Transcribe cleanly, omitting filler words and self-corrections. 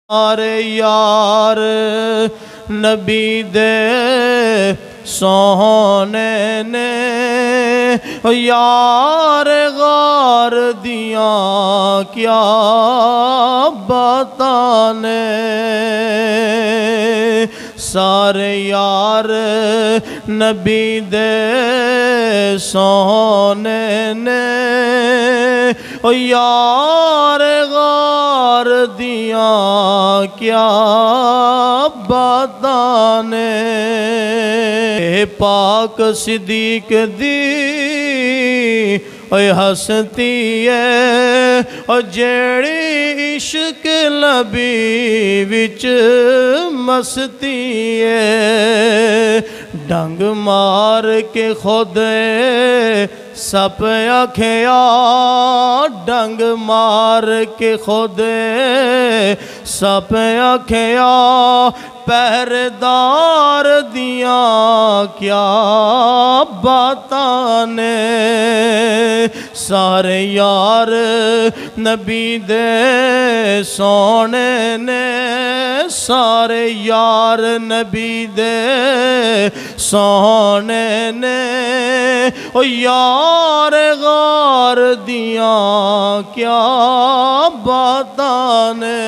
सारे यार नबी दे सोहने ने यार गार दिया क्या बताने। सारे यार नबी दे सोहने ने यार गार दिया क्या बताने। पाक सिद्दीक दी हस्ती है और जेड़ी इश्क लबी विच मस्ती है। डंग मार के खुद सप आखिया डंग मार के खुद सप आखिया पहरेदार दिया क्या बताने। सारे यार नबी दे सोने ने सारे यार नबी दे सोने ने ओ यार गार दिया क्या बताने।